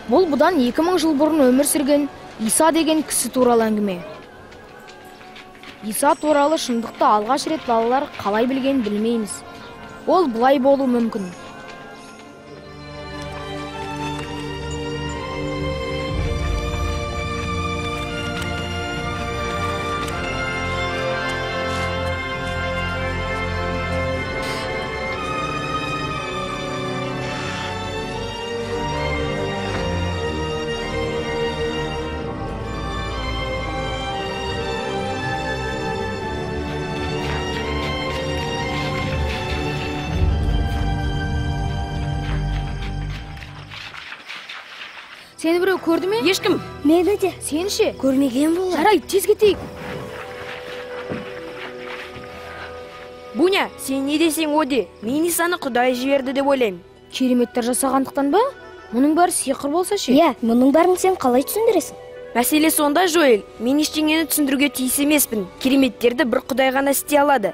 Бұл бұдан 2000 жыл бұрын өмір сүрген Иса деген кісі туралы әңгіме. Иса туралы шындықты алғаш рет балалар қалай білген білмейміз. Ол бұлай болу мүмкін. Сені біреу көрді ме? Ешкім. Мені де. Сен ше? Көрмеген болар. Жарай, тез кетейік. Буня, сен не десең о де. Мен Исаны Құдай жіберді деп ойлаймын. Кереметтер жасағандықтан ба? Мұның бәрі сиқыр болса ше? Иә, мұның бәрін сен қалай түсіндіресің? Мәселе сонда, Жоэл. Мен ештеңені түсіндіруге тиіс емеспін. Кереметтерді бір Құдай ғана істей алады.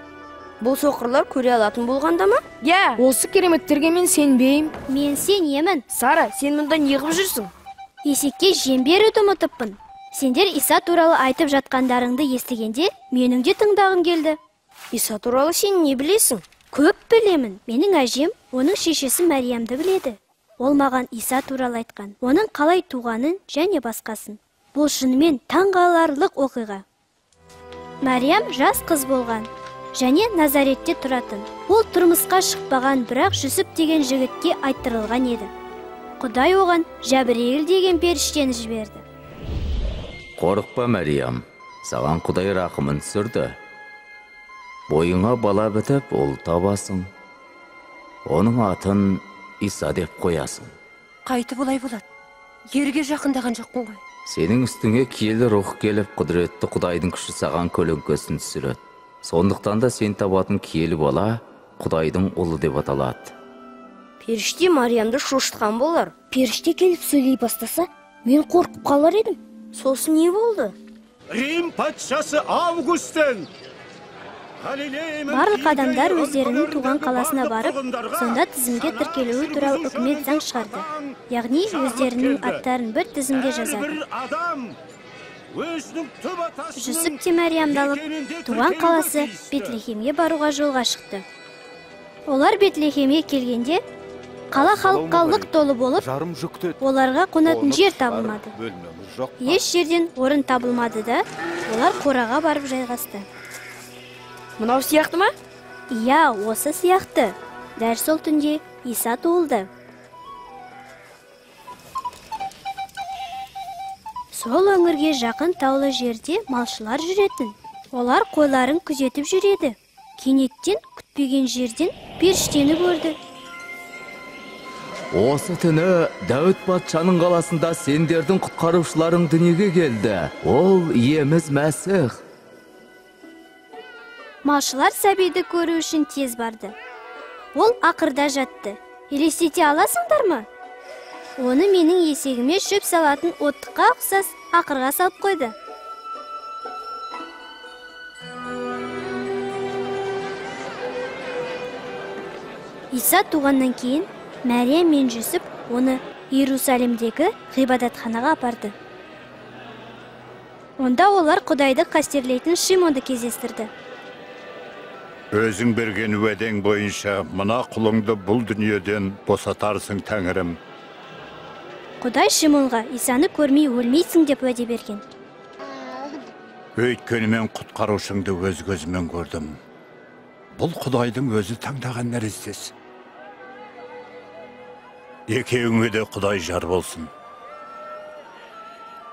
Бұл соқырлар көре алатын болғанда ма? Иә. Осы кереметтерге мен сенбеймін. Мен сенемін. Сара, сен мұнда неғып жүрсің? Есекке жем беруді ұмытыппын. Сендер Иса туралы айтып жатқандарыңды естігенде, менің де тыңдағым келді. Иса туралы сен не білесің? Көп білемін. Менің әжем, оның шешесі Мәриямды біледі. Ол маған Иса туралы айтқан, оның қалай туғанын және басқасын. Бұл шынымен таңғаларлық оқиға. Мәриям жас қыз болған және Назаретте тұратын. Ол тұрмысқа шықпаған, бірақ Жүсіп деген жігітке айттырылған еді. Құдай оған Жәбірейіл деген періштені жіберді. Қорықпа, Мәриям, саған Құдай рақымын түсірді. Бойыңа бала бітіп, ол табасың. Оның атын Иса деп қоясың. Қайты болай болады. Ерге жақындаған жоқпын ғой. Сенің үстіңе киелі рух келіп, құдіретті Құдайдың күші саған көлеңкесін түсіреді. Сондықтан да сен табатын киелі бала Құдайдың ұлы деп аталады. Періште Мариямды шошытқан болар. Періште келіп сөйлей бастаса, мен қорқып қалар едім. Сосын не болды? Рим патшасы Августен! Барлық адамдар өздерінің туған қаласына барып, сонда тізімге тіркелуі туралы үкімет заң шығарды. Яғни өздерінің аттарын бір тізімге жазады. Жүсіп те Мәриямды алып, туған қаласы Бетлехемге баруға жолға шықты. Олар Бетлехемге келгенде, қала халыққа лық толы болып, оларға қонатын жер табылмады. Еш жерден орын табылмады да, олар қораға барып жайғасты. Мынау сияқты ма? Иә, осы сияқты. Дәл сол түнде Иса туылды. Сол өңірге жақын таулы жерде малшылар жүретін. Олар қойларын күзетіп жүреді. Кенеттен күтпеген жерден періштені көрді. Осы түні Дәуіт патшаның қаласында сендердің құтқарушыларың дүниеге келді. Ол иеміз Мәсіх. Малшылар сәбиді көру үшін тез барды. Ол ақырда жатты. Елестете аласыңдар ма? Оны менің есегіме шөп салатын оттыққа ұқсас ақырға салып қойды. Иса туғаннан кейін Мәриям мен Жүсіп оны Иерусалимдегі ғибадатханаға апарды. Онда олар Құдайды қастерлейтін Шимонды кездестірді. Өзің берген уәдең бойынша мына құлыңды бұл дүниеден босатарсың, Тәңірім. Құдай Шимонға Исаны көрмей өлмейсің деп уәде берген. Өйткені мен құтқарушыңды өз көзімен көрдім. Бұл Құдайдың өзі таңдаған нәрестесі. Екеуіңе де Құдай жар болсын.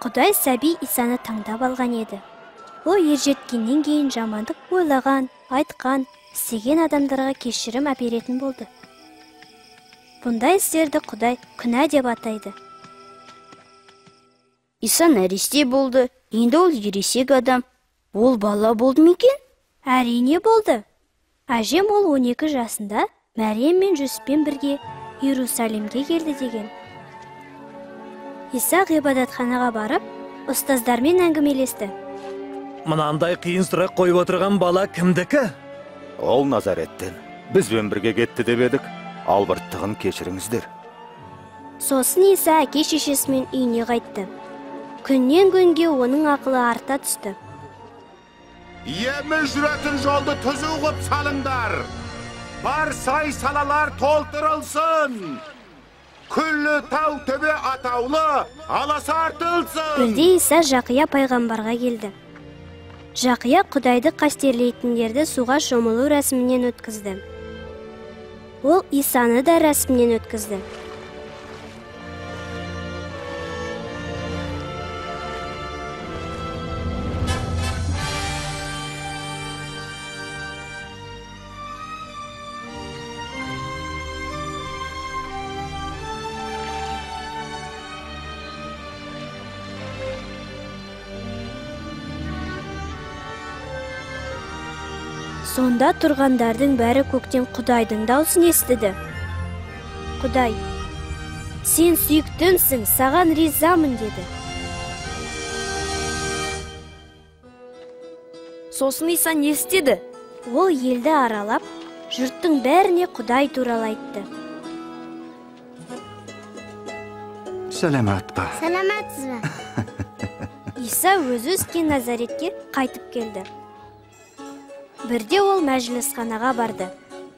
Құдай сәби Исаны таңдап алған еді. Ол ержеткеннен кейін жамандық ойлаған, айтқан, істеген адамдарға кешірім әперетін болды. Бұндай істерді Құдай күнә деп атайды. Иса нәресте болды, енді ол ересек адам. Ол бала болды ма екен? Әрине болды. Әжем ол 12 жасында Мәриям мен Жүсіппен бірге Иерусалимге келді деген. Иса ғибадатханаға барып, ұстаздармен әңгімелесті. Мынандай қиын сұрақ қойып отырған бала кімдікі? Ол Назареттен. Бізбен бірге кетті деп едік. Албырттығын кешіріңіздер. Сосын Иса әке шешесімен үйіне қайтты. Күннен күнге оның ақылы арта түсті. Emi жүретін жолды түзу қып салыңдар. Бар сай салалар толтырылсын. Күллі тау төбе атаулы аласа артылсын. Бірде Иса Жақия пайғамбарға келді. Жақия Құдайды қастерлейтіндерді суға шомылу рәсімінен өткізді. Ол Исаны да рәсімінен өткізді. Сонда тұрғандардың бәрі көктен Құдайдың даусын естіді. Құдай, сен сүйіктімсің, саған ризамын деді. Сосын Иса не істеді? Ол елді аралап, жұрттың бәріне Құдай туралы айтты. Сәлемет ба. Сәлемәтсіз бе? Иса өзі өскен Назаретке қайтып келді. Бірде ол мәжілісханаға барды.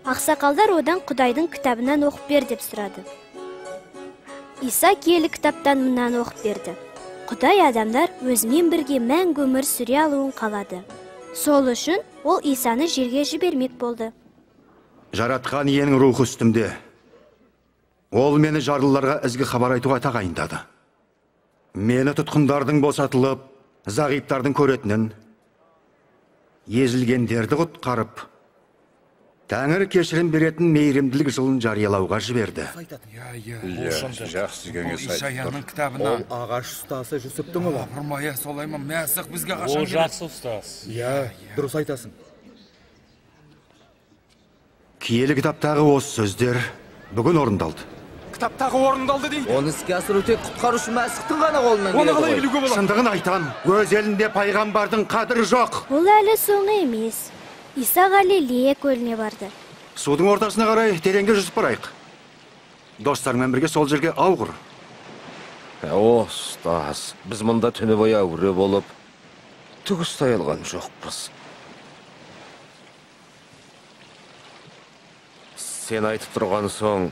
Ақсақалдар одан Құдайдың кітабынан оқып бер деп сұрады. Иса киелі кітаптан мынаны оқып берді. Құдай адамдар өзімен бірге мәңгі өмір сүре алуын қалады. Сол үшін ол Исаны жерге жібермек болды. Жаратқан иенің рухы үстімде. Ол мені жарлыларға ізгі хабар айтуға тағайындады. Мені тұтқындардың босатылып, зағиптардың көретінін, езілгендерді құтқарып, Тәңір кешірім беретін мейірімділік жылын жариялауға жіберді. Жақсы кеңес айтып тұр. Ол ағаш ұстасы Жүсіптің ұлы. Апырмая, солай ма, мәсіқ бізге қашан Ол жақсы ұстаз. Дұрыс айтасың. Киелі кітаптағы осы сөздер бүгін орындалды. Кітаптағы орындалды дейді. Оны іске асыру тек құтқарушы мәсіқтің ғана қолынан Оны қалай білуге болады? Шындығын айтам, өз елінде пайғамбардың қадірі жоқ. Ол әлі соңы емес. Иса Галилея көліне барды. Судың ортасына қарай тереңге жүзіп барайық. Достармен бірге сол жерге ауғыр. Ұстаз, біз мұнда түні бойы әуре болып, түк ұстай алған жоқпыз. Сен айтып тұрған соң,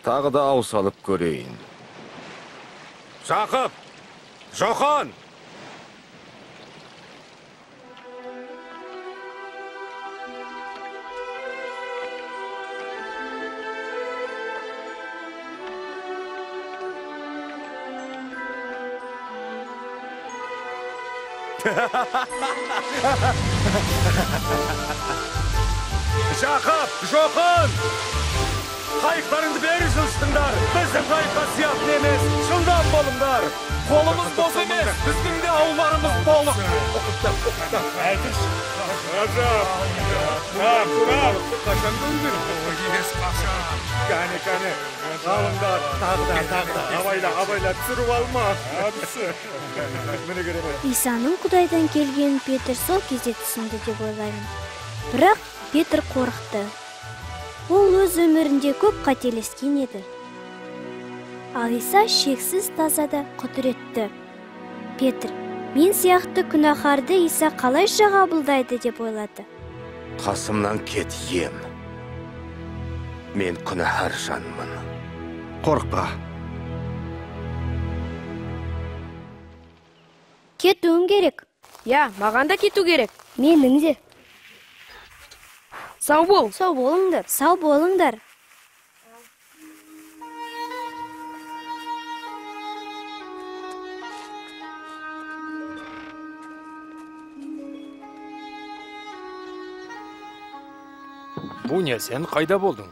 тағы да ау салып көрейін. Жақып! Жохан! Жақып! Жохан! Қайықтарыңды бері жылыстыңдар. Біздің қайыққа сиятын емес, жылдам болыңдар. Қолымыз бос емес, біздің де ауларымыз толық. Әйтіш. Қашан көңдір? Ес қашан. Кәне. Алыңдар, тағда. Абайла, түсіріп алма. Әдісі. Мені кереме. Исаның Құдайдан келгенін Петр сол кезде түсінді деп ойлаймын. Бірақ Петр қорықты. Ол өз өмірінде көп қателескен еді. Ал Иса шексіз тазада құдіретті. Петр, мен сияқты күнәһарды Иса қалайша қабылдайды деп ойлады. Қасымнан кет ем. Мен күнәһар жанмын. Қорықпа. Кетуім керек. Я, маған да кету керек. Менің де. Сау бол. Сау болыңдар. Бұл не, сен қайда болдың?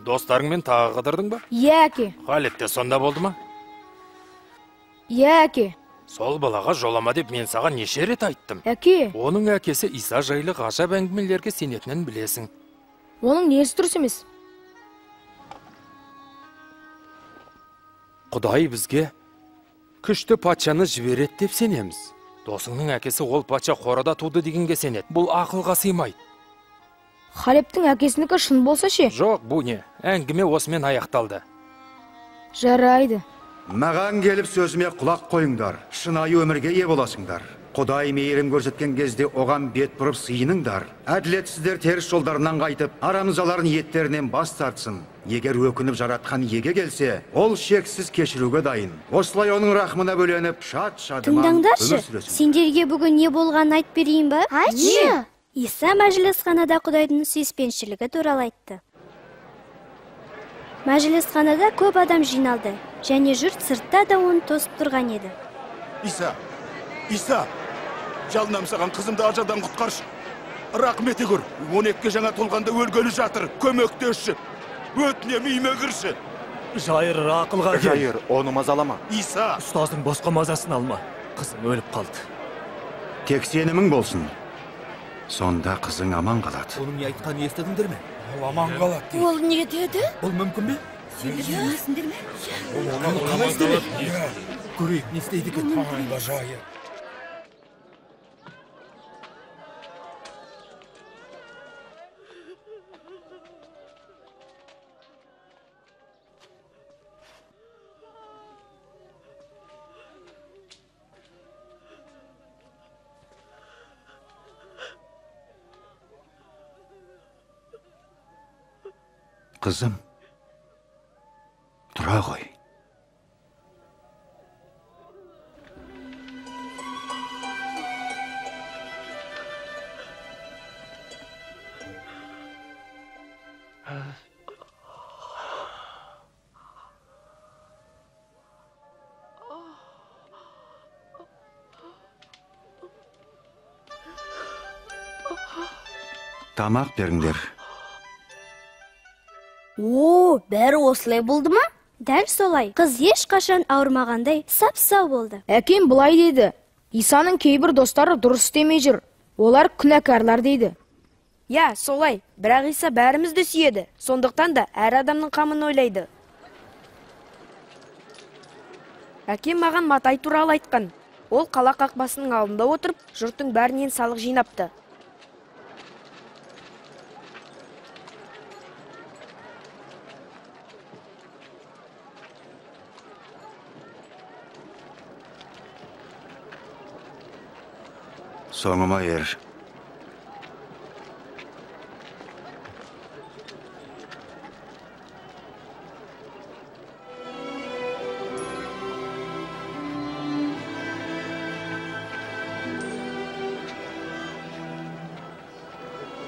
Достарыңмен тағы қыдырдың ба? Иә, әке. Халет те сонда болды ма? Иә, әке. Сол балаға жолама деп мен саған неше рет айттым. Әке, Оның әкесі Иса жайлы ғажап әңгімелерге сенетінін білесің. оның несі дұрыс емес? Құдай бізге күшті патшаны жібереді деп сенеміз. Досыңның әкесі ол патша қорада туды дегенге сенеді. Бұл ақылға сыймайды. Халептің әкесінікі шын болса ше? Жоқ, бұл не? Әңгіме осымен аяқталды. Жарайды. Маған келіп сөзіме құлақ қойыңдар. Шынайы өмірге ие боласыңдар. Құдай мейірім көрсеткен кезде оған бет бұрып сыйыныңдар. Әділетсіздер теріс жолдарынан қайтып, арамзаларын еттерінен бас тартсын. Егер өкініп жаратқан еге келсе, ол шексіз кешіруге дайын. Осылай оның рахмына бөленіп, шат-шадыман өмір Тыңдаңдаршы, сүресің. сендерге бүгін не болғанын айтып берейін ба? Айтшы. Иса мәжілісханада Құдайдың сүйіспеншілігі туралы айтты. Мәжілісханада көп адам жиналды, және жұрт сыртта да оны тосып тұрған еді. Иса, жалынам саған қызымды ажалдан құтқаршы. Рахмет көр. 12-ге жаңа толғанда өлгелі жатыр. Көмектесші. Өтінем үйіме кірші. Жайыр, ақылға кел. Жайыр, оны мазалама. Иса. Ұстаздың босқа мазасын алма. Қызым өліп қалды. Тек сенімің болсын. Сонда қызың аман қалады. Оның не айтқанын естідіңдер ме? Ол аман қалады. Ол не деді? Бұл мүмкін бе? Сендер білмейсіңдер ме? Оны қалай істемек? Көрейік, не істейді екен? Жайыр. Қызым, тұра ғой. Тамақ беріңдер. Бәрі осылай болды ма? Дәл солай, қыз ешқашан ауырмағандай сап-сау болды. Әкем былай деді. Исаның кейбір достары дұрыс істемей жүр. Олар күнәкарлар дейді. Я, солай. Бірақ Иса бәрімізді сүйеді. Сондықтан да әр адамның қамын ойлайды. Әкем маған Матай туралы айтқан. Ол қала қақпасының алдында отырып, жұрттың бәрінен салық жинапты. Соңыма ер.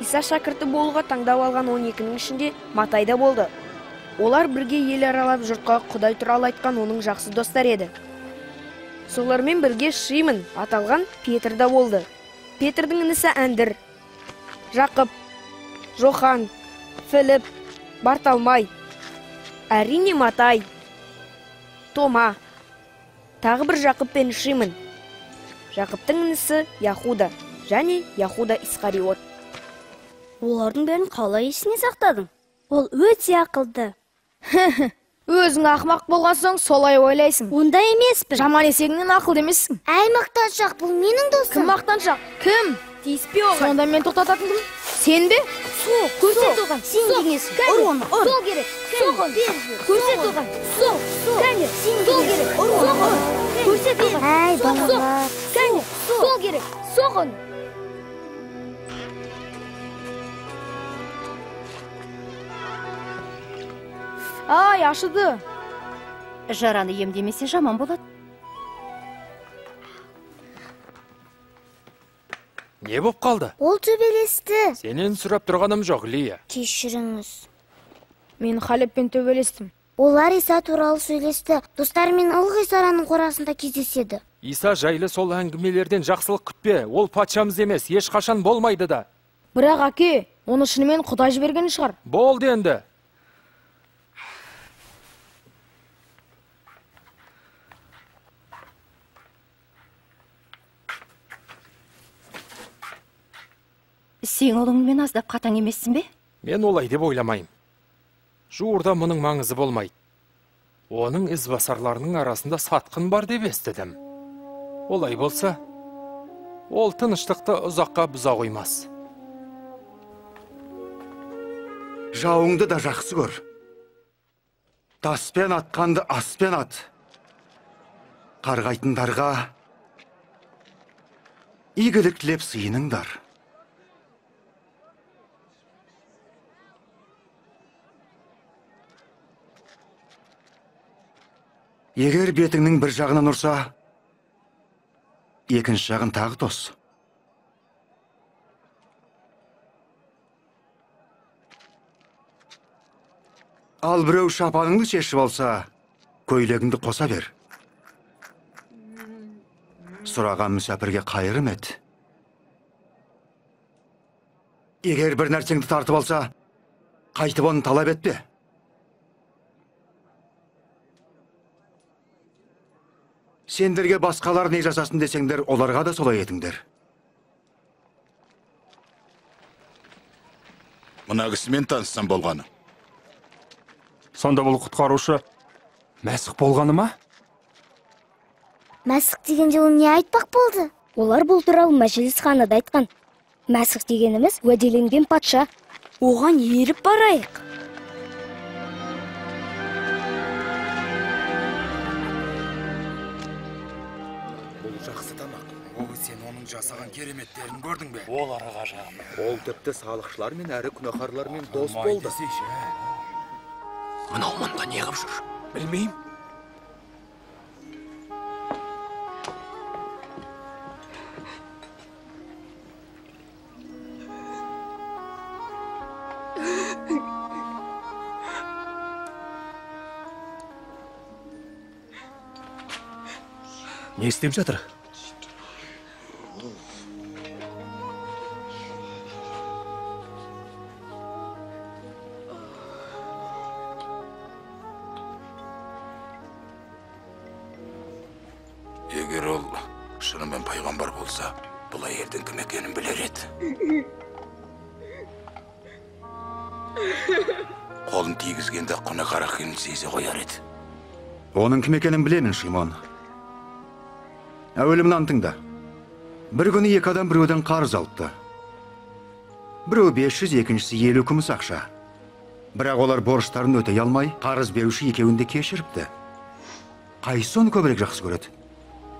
Иса шәкірті болуға таңдап алған 12-нің ішінде Матай да болды. Олар бірге ел аралап жұртқа Құдай туралы айтқан оның жақсы достар еді. Солармен бірге Шимон аталған Петр да болды. Петрдің інісі Әндір, Жақып, Жохан, Филип, Барталмай, әрине Матай, Тома, тағы бір Жақып пен Шимон. Жақыптың інісі Яхуда және Яхуда Искариот. Олардың бәрін қалай есіне сақтадың? Ол өте ақылды. Өзің ақмақ болған соң солай ойлайсың. Онда емеспін. Жаман есегіңнен ақылды емессің. Әй мақтаншақ, бұл менің досым. Кім мақтаншақ? Кім? Тиіспе оған. Сонда мен тоқтататын кім? Сен бе? Көрсет оған. Сен дегенсің. Ұр оны, ұр. Сол керек. Соғын. Көрсет оған. Сол. Кәне. Сол керек. Ұр оны. Көрсет оған. Әй балалар. Кәне. Сол керек. Соғын. Ай, ашыды. Жараны емдемесе жаман болады. Не боп қалды? Ол төбелесті. Сенен сұрап тұрғаным жоқ, Лия. Кешіріңіз. Мен Халеппен төбелестім. Олар Иса туралы сөйлесті. Достарымен ылғи Сараның қорасында кездеседі. Иса жайлы сол әңгімелерден жақсылық күтпе. Ол патшамыз емес, ешқашан болмайды да. Бірақ әке, оны шынымен Құдай жіберген шығар. Болды енді. Сен олыңмен аздап қатаң емессің бе? Мен олай деп ойламайым. Жуырда мұның маңызы болмайды. Оның ізбасарларының арасында сатқын бар деп естідім. Олай болса, ол тыныштықты ұзаққа бұза қоймас. Жауыңды да жақсы көр. Таспен атқанды аспен ат. Қарғайтындарға игілік тілеп сыйыныңдар. Егер бетіңнің бір жағынан ұрса, екінші жағын тағы тос. Ал біреу шапаныңды шешіп алса, көйлегіңді қоса бер. Сұраған мүсәпірге қайырым ет. Егер бір нәрсеңді тартып алса, қайтып оны талап етпе. Сендерге басқалар не жасасын десеңдер, оларға да солай етіңдер. Мына кісімен таныссам болғаны. Сонда бұл құтқарушы мәсіх болғаны ма? Мәсіх дегенде ол не айтпақ болды? Олар бұл туралы мәжілісханада айтқан. Мәсіх дегеніміз уәделенген патша. Оған еріп барайық. Бұл жақсы тамақ. Ол сен оның жасаған кереметтерін көрдің бе? Ол араға жағым. Ол тіпті салықшылармен әрі күнәһарлармен дос болды. Мынау мұнда не қып жүр? Білмеймін. Не істеп жатыр? Егер ол шынымен пайғамбар болса, бұл әйелдің кім екенін білер еді. Қолын тигізгенде құны қара екенін сезе қояр еді. Оның кім екенін білемін, Шимон. Әуелі мынаны тыңда. Бір күні екі адам біреуден қарыз алыпты. Біреу 500, екіншісі 50 күміс ақша. Бірақ олар борыштарын өтей алмай, қарыз беруші екеуінде кешіріпті. Қайсы оны көбірек жақсы көреді?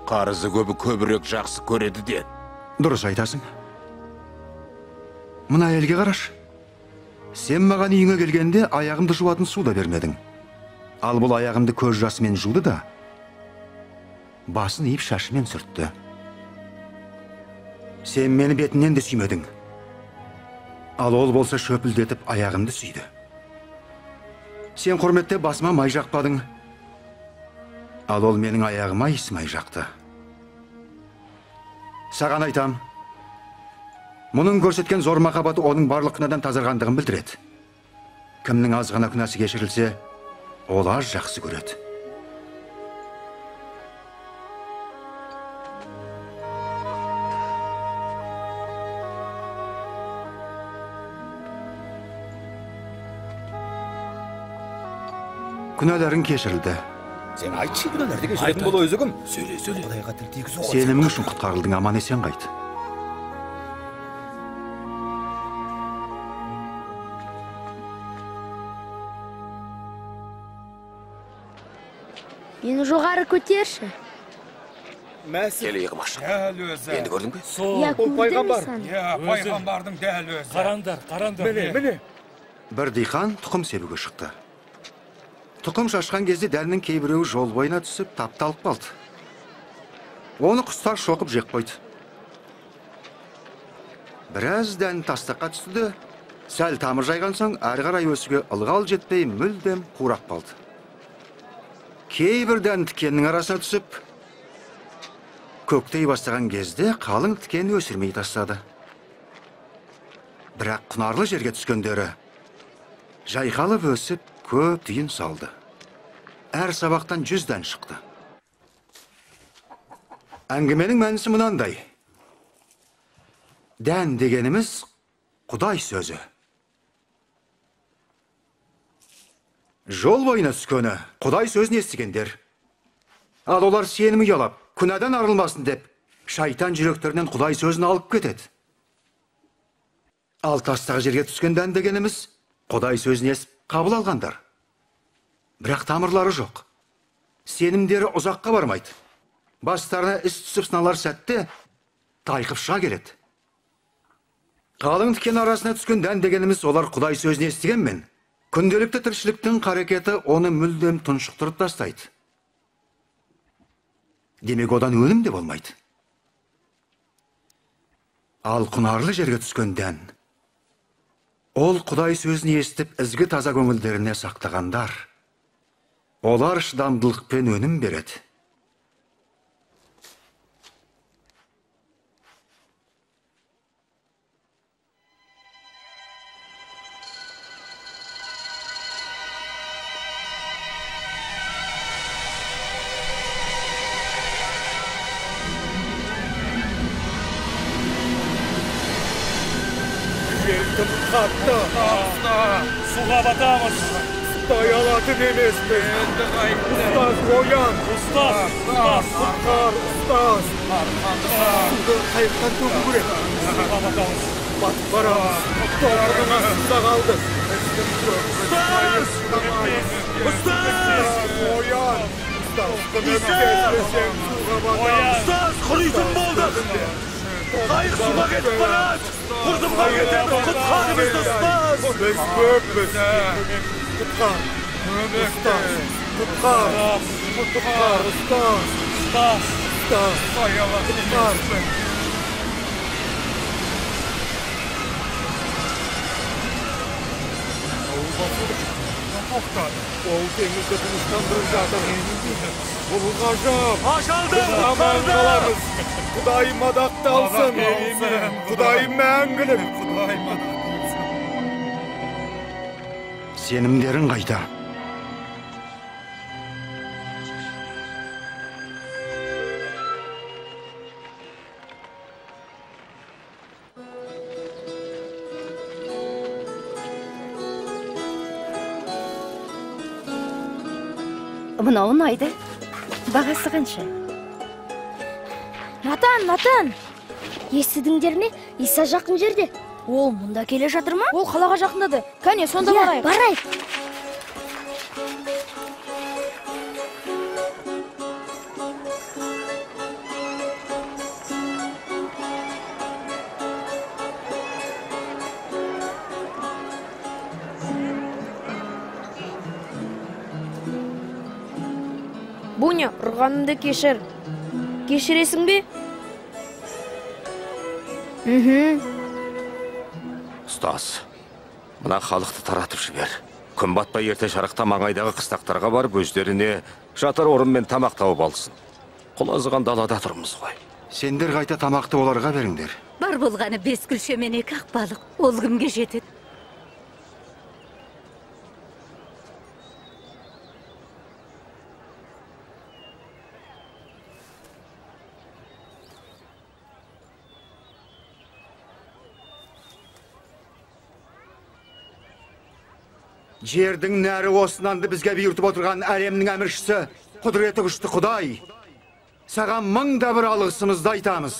Қарызы көбірек жақсы көреді де. Дұрыс айтасың. Мына әйелге қараш. Сен маған үйіңе келгенде аяғымды жуатын су да бермедің. Ал бұл аяғымды көз жасымен жуды да, басын иіп шашымен сүртті. Сен мені бетінен де сүймедің. Ал ол болса шөпілдетіп аяғымды сүйді. Сен құрметте басыма май жақпадың. Ал ол менің аяғыма иіс май жақты. Саған айтам, мұның көрсеткен зор махаббаты оның барлық күнәдан тазарғандығын білдіреді. Кімнің аз ғана күнәсі кешірілсе, ол аз жақсы көреді. Күнәләрің кешірілді. Сен айтшы, күнәләрді кешіретін бұл өзі кім? Сөйле. Құдайға тіл тигізу. Сенімің үшін құтқарылдың, аман есен қайт. Мені жоғары көтерші. Кел еғымаш. Дәл өзі. Енді көрдің бе? Я көрдім сан. Пайғамбардың дәл өзі. Қараңдар. Міне. Бір диқан тұқым себуге шықты. Тұқым шашқан кезде дәннің кейбіреуі жол бойына түсіп тапталып қалды. Оны құстар шоқып жек қойды. Біраз дән тастаққа түсті де, сәл тамыр жайған соң, әрі қарай өсуге ылғал жетпей мүлдем қурап қалды. Кейбір дән тікеннің арасына түсіп, көктей бастаған кезде қалың тікен өсірмей тастады. Бірақ құнарлы жерге түскендері жайқалып өсіп, көп түйін салды. Әр сабақтан 100 дән шықты. Әңгіменің мәнісі мынандай. Дән дегеніміз Құдай сөзі. Жол бойына түскені Құдай сөзін естігендер. Ал олар сенімі ұялап, күнәдан арылмасын деп, шайтан жүректерінен Құдай сөзін алып кетеді. Ал тастағы жерге түскен дән дегеніміз Құдай сөзін естіп қабыл алғандар. бірақ тамырлары жоқ. Сенімдері ұзаққа бармайды. Бастарына іс түсіп сыналар сәтте тайқып шыға келеді. Қалың тікен арасына түскен дән дегеніміз олар Құдай сөзін естігенмен, күнделікті тіршіліктің қарекеті оны мүлдем тұншықтырып тастайды. Демек одан өлім де болмайды. Ал құнарлы жерге түскен дән, ол Құдай сөзін естіп ізгі таза көңілдеріне сақтағандар. Олар шыдамдылықпен өнім береді. Желтім қатты. Суға батамыз. Ұстай алатын емеспіз. Ұстаз, оян. Ұстаз. Құтқар, ұстаз. Суды қайықтан төгу керек. Суға батамыз. Батып барамыз. Толқынның астында қалдық. Ұстаз! Ұстаз! Оян. Ұстаз, құритын болдық. Қайық суға кетіп барады. Құрдымға кетеді, құтқарымызды ұстаз! Біз көппіз. Құтқар. Ұстаз. Құтқар. Құтқар. Ұстаз. Ұстаз. Ұстаз. Құтқар. Ол теңізді тыныштандырып жатыр. Бұл ғажап. Құтқарды. Құдай мадақталсын. Құдай мәңгілік. Сенімдерің қайда? Мынау ұнайды. Бағасы қанша? Натан! Естідіңдер ме? Иса жақын жерде. Ол мұнда келе жатыр ма? Ол қалаға жақындады. Кәне, сонда барайық. Барайық. Буня, ұрғанымды кешір. Кешіресің бе? Ұстаз, мына халықты таратып жібер. Күн батпай ерте жарықта маңайдағы қыстақтарға барып өздеріне жатар орын мен тамақ тауып алсын. Құлазыған далада тұрмыз ғой. Сендер қайта тамақты оларға беріңдер. Бар болғаны 5 күлше мен 2 ақ балық. Ол кімге жетеді? Жердің нәрі осынанды бізге бұйыртып отырған әлемнің әміршісі, құдіреті күшті Құдай. Саған 1000 алғысымызды айтамыз.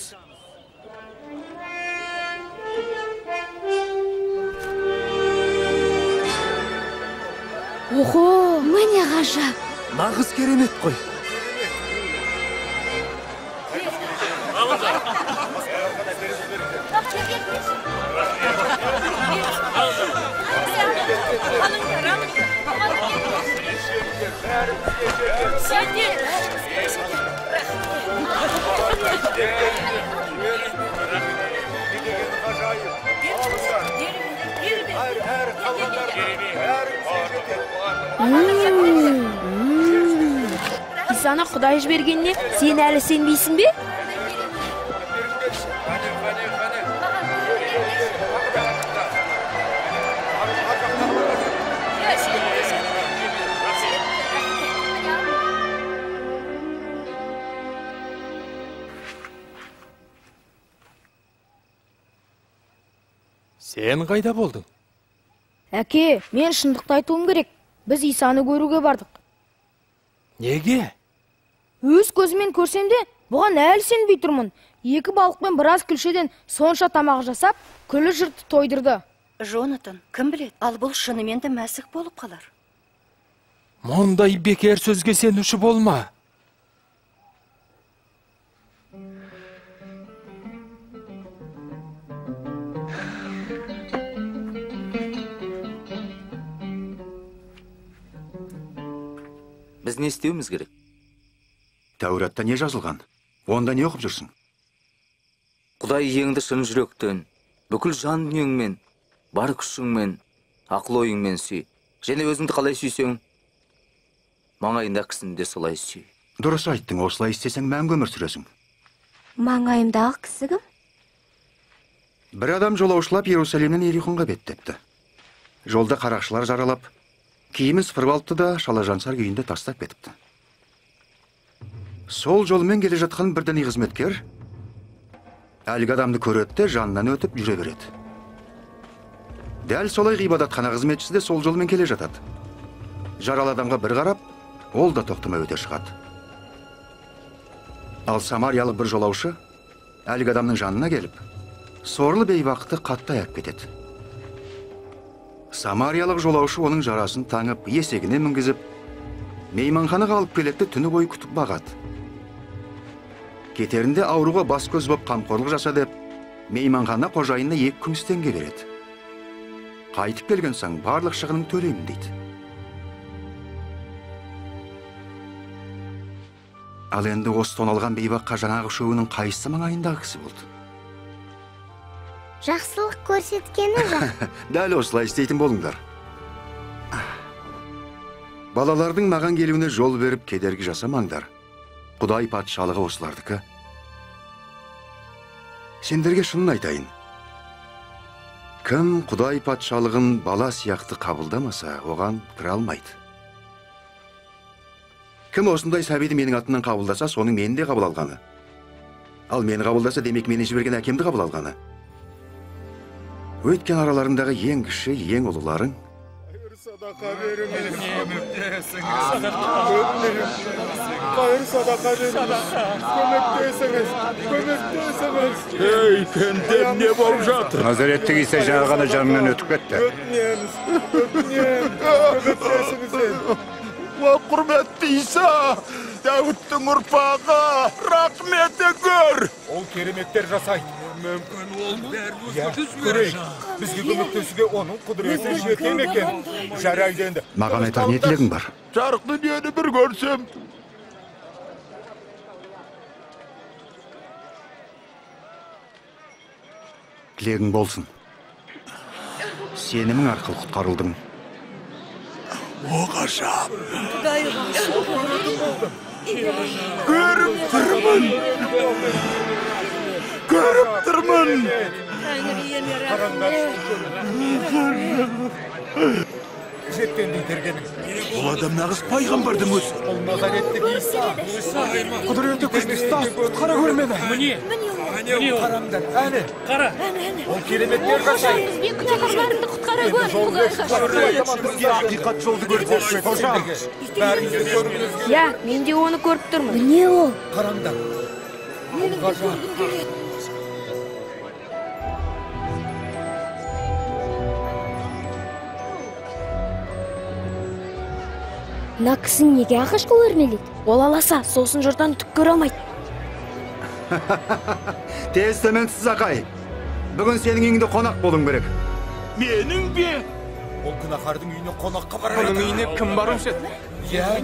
Охо, Міне ғажап. Нағыз керемет қой. Исаны Құдай жібергеніне сен әлі сенбейсің бе? Сен қайда болдың? Әке, мен шындықты айтуым керек. Біз Исаны көруге бардық. Неге? Өз көзімен көрсем де, бұған әлі сенбей тұрмын. 2 балықпен біраз күлшеден сонша тамақ жасап, күлі жұртты тойдырды. Джонатан, кім білет, ал бұл шынымен де мәсіх болып қалар. Мұндай бекер сөзге сенуші болма. Біз не істеуіміз керек? Тәуратта не жазылған? Онда не оқып жүрсің? Құдай еңді шын жүректен, бүкіл жан дүниеңмен, бар күшіңмен, ақыл ойыңмен сүй. Және өзіңді қалай сүйсең, маңайында кісіні де солай сүй. Дұрыс айттың, осылай істесең мәңгі өмір сүресің. Маңайымдағы кісі кім? Бір адам жолаушылап Иерусалимнен Иерихонға беттепті. Жолда қарақшылар жаралап, киімін сыпырып алыпты да шалажансар күйінде тастап кетіпті. Сол жолмен келе жатқан бір діни қызметкер әлгі адамды көреді де жанынан өтіп жүре береді. Дәл солай ғибадатхана қызметшісі де сол жолмен келе жатады. Жаралы адамға бір қарап, ол да тоқтамай өте шығады. Ал самариялық бір жолаушы әлгі адамның жанына келіп, сорлы бейбақты қатты аяп кетеді. Самариялық жолаушы оның жарасын таңып, есегіне мінгізіп, мейманханаға алып келеді, түні бойы күтіп бағады. Кетерінде ауруға бас көз боп қамқорлық жаса деп, мейманхана қожайынына 2 күміс теңге береді. Қайтып келген соң барлық шығынын төлеймін дейді. Ал енді осы тоналған бейбаққа жаңағы үшеуінің қайсысы маңайындағы кісі болды? Жақсылық көрсеткені жақ. Дәл осылай істейтін болыңдар. Балалардың маған келуіне жол беріп кедергі жасамаңдар. Құдай патшалығы осылардікі. Сендерге шынын айтайын. Кім Құдай патшалығын бала сияқты қабылдамаса, оған кіре алмайды. Кім осындай сәбиді менің атымнан қабылдаса, соның мені де қабыл алғаны. Ал мені қабылдаса, демек мені жіберген әкемді қабыл алғаны. Өткен араларындағы ең кіші, ең ұлыларың. Садақа беріңіз. Қайыр садақа беріңіз. Көмектесіңіз. Ей, пендем не болып жатыр? Назареттік Иса жаңа ғана жанынан өтіп кетті. Өтінеміз. Көмектесіңіз. Құрметті Иса, Дәуіттің ұрпағы, рахметі көр. Ол кереметтер жасайды. Мүмкін ол бәрі көрейік. Бізге көмектесуге оның құдіреті жете ме екен? Жарайды енді. Маған айтар не тілегің бар? Жарық дүниені бір көрсем. Тілегің болсын. Сенімің арқылы құтқарылдың. Оғашам. Көріп тұрмын. Көріп тұрмын. Жеттен дейтергенің. Бұл адам нағыз пайғамбардың өзі. Ол Назареттік Иса. Құдіреті күшті ұстаз, құтқара көрмеді. Міне. Қараңдар, әне. Қара. Ол кереметтер жасайды. Бізбен күнәһарларыңды құтқара көр. Бізге ақиқат жолды көрсетші. Қожам. Бәріңізді көріңіз. Я, мен де оны көріп тұрмын. Не ол? Қараңдар. Мына кісің неге ағашқа өрмелейді? Ол аласа, сосын жұрттан түк көре алмайды. Тестаментсіз Ақай. Бүгін сенің үйіңде қонақ болуың керек. Менің бе? Ол күнәһардың үйіне қонаққа барады. Оның үйіне кім барушы еді?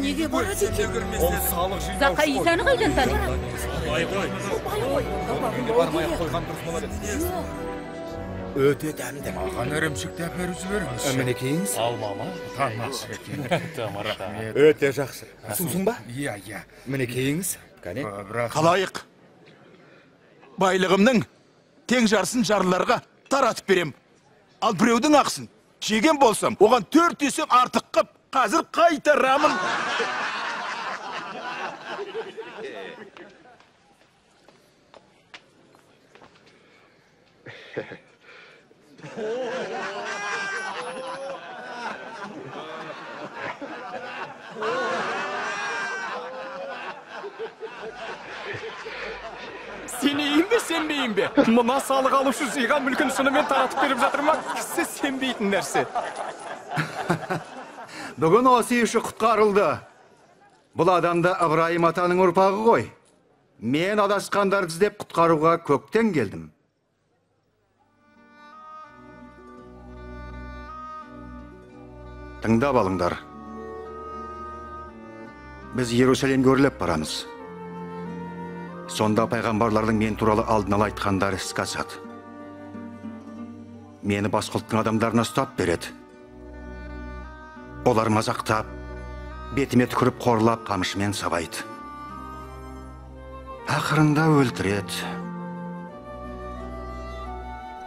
Неге барады екен? Ол салық жинаушы. Зақай Исаны қайдан таниды? Бармай-ақ қойған дұрыс болады. Өте дәмді. Маған ірімшікті әперіп жіберіңіз. Мінекейіңіз? Алмама. Тамаша екен. Өте жақсы. Сусың ба? Иә. Мінекейіңіз? Қалайық. Байлығымның тең жарсын жарларға таратып берем. Ал біреудің ақсын жеген болсам, оған 4 есе артық қып, қазір қайтарамын. Сенейін бе, сенбейін бе? Мұна салық алушы жиған мүлкін шынымен таратып беріп жатыр ма? Кісі сенбейтін нәрсе. Бүгін осы іші құтқарылды. Бұл адамда Ыбырайым атаның ұрпағы ғой. Мен адасқандарды іздеп құтқаруға көктен келдім. Тыңдап алыңдар. Біз Иерусалимге өрлеп барамыз. Сонда пайғамбарлардың мен туралы алдын ала айтқандары іске асады. Мені басқа ұлттың адамдарына ұстап береді. Олар мазақтап, бетіме түкіріп қорлап қамшымен сабайды. Ақырында өлтіреді.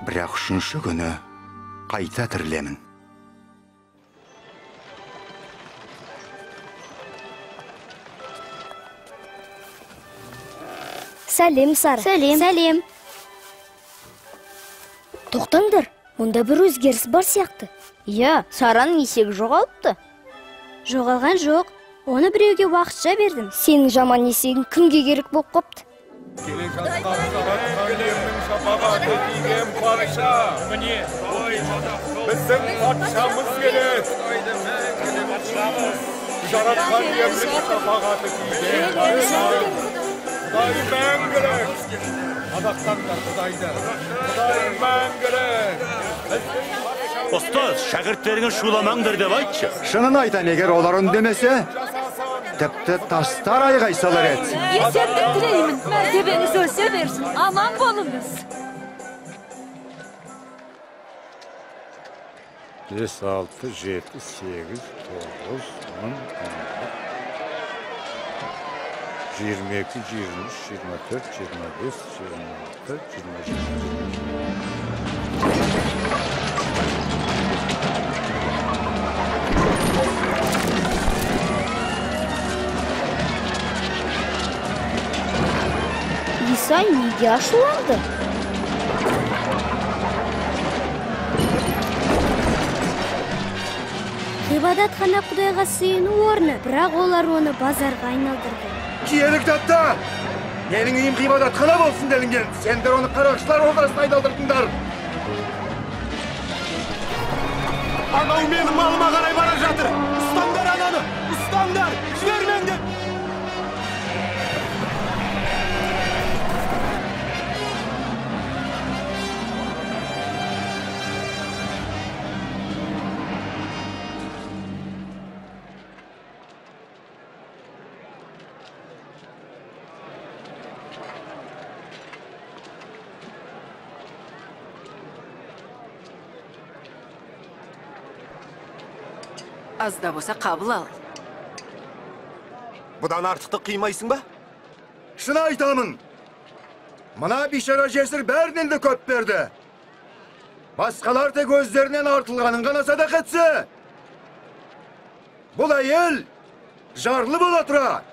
Бірақ үшінші күні қайта тірілемін. Сәлем, Сара. Сәлем. Тоқтаңдар, мұнда бір өзгеріс бар сияқты. Иә, Сараның есегі жоғалыпты. Жоғалған жоқ. Оны біреуге уақытша бердім. Сенің жаман есегің кімге керек болып қапты? Келе жатқан сағатқанемнің шапағаты тиген патша. Міне, біздің патшамыз келеді. Жаратқан емнің шапағаты тиген патша. Құдай мәңгілік. Адақтаңдар Құдайды. Құдай мәңгілік. Ұстаз, шәкірттеріңіз шуламаңдар деп айтшы. Шынын айтам, егер олар үндемесе, тіпті тастар айғай салар еді. Есендік тілеймін, мәртебеңіз өсе берсін, аман болыңыз. 5, 6, 7, 8, 9, 10, 22, 23, 24, 25, 26, 27. İsa неге ашуланды? Ғибадатхана Құдайға сыйыну орны, бірақ олар оны базарға айналдырды. Киелі кітапта менің үйім ғибадатхана болсын делінген. Сендер оны қарақшылар ордасына айналдырдыңдар. Анау менің малыма қарай бара жатыр. Ұстаңдар ананы, ұстаңдар, жібермеңдер. Аз да болса қабыл ал. Бұдан артықты қимайсың ба? Шын айтамын. Мына бишара жесір бәрінен де көп берді. Басқалар тек өздерінен артылғанын ғана садақ етсе. Бұл әйел жарлы бола тұра.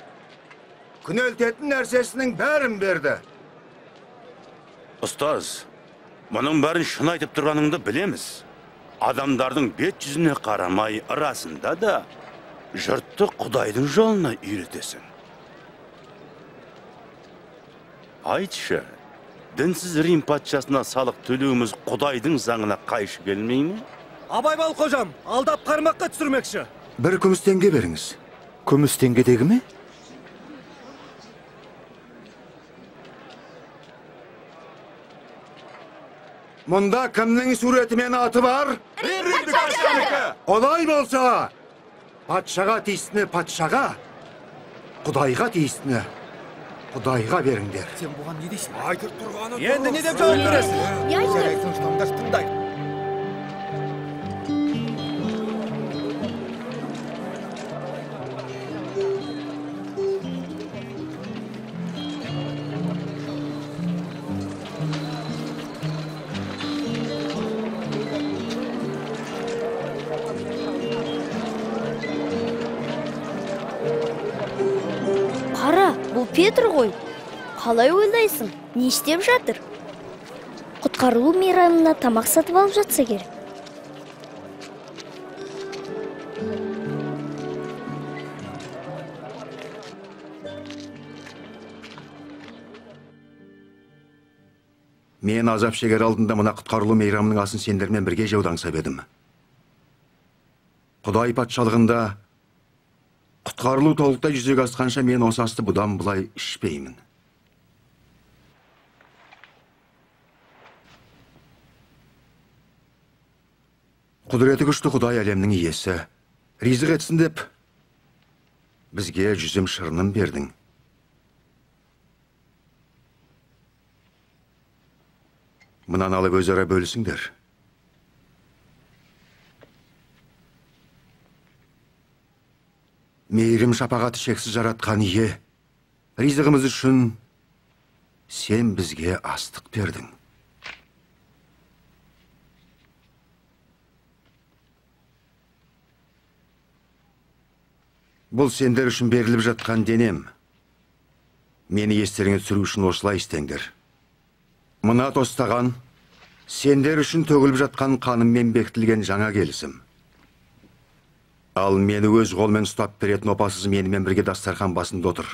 Күнелтетін нәрсесінің бәрін берді. Ұстаз, мұның бәрін шын айтып тұрғаныңды білеміз. Адамдардың бет жүзіне қарамай арасында да жұртты Құдайдың жолына үйретесің. Айтшы, дінсіз Рим патшасына салық төлеуіміз Құдайдың заңына қайшы келмей ме? Абай бал қожам, алдап қармаққа түсірмекші. Бір күміс теңге беріңіз. Күміс теңгедегі ме? Мұнда кімнің суреті мен аты бар? Олай болса, патшаға тиістіні патшаға, Құдайға тиістіні Құдайға беріңдер. Сен бұған не дейсің? Айтып тұрғаны... Енді не деп жауап бересің? Тыңдай. Петр ғой. Қалай ойлайсың? Не істеп жатыр? Құтқарылу мейрамына тамақ сатып алып жатса керек. Мен азап шегер алдында мына құтқарылу мейрамының асын сендермен бірге жаудаңсап едім. Құдай патшалығында құтқарылу толықтай жүзеге асқанша мен осы асты бұдан бұлай ішпеймін. Құдіреті күшті Құдай әлемнің иесі. Ризық етсін деп, бізге 100 шырынын бердің. Мұнан алып өзара бөлісіңдер. Мейірім шапағаты шексіз жаратқан ие, ризығымыз үшін сен бізге астық бердің. Бұл сендер үшін беріліп жатқан денем. Мені естеріңе түсіру үшін осылай істеңдер. Мына тостаған, сендер үшін төгіліп жатқан қаныммен бекітілген жаңа келісім. Ал мені өз қолмен ұстап беретін опасыз менімен бірге дастархан басында отыр.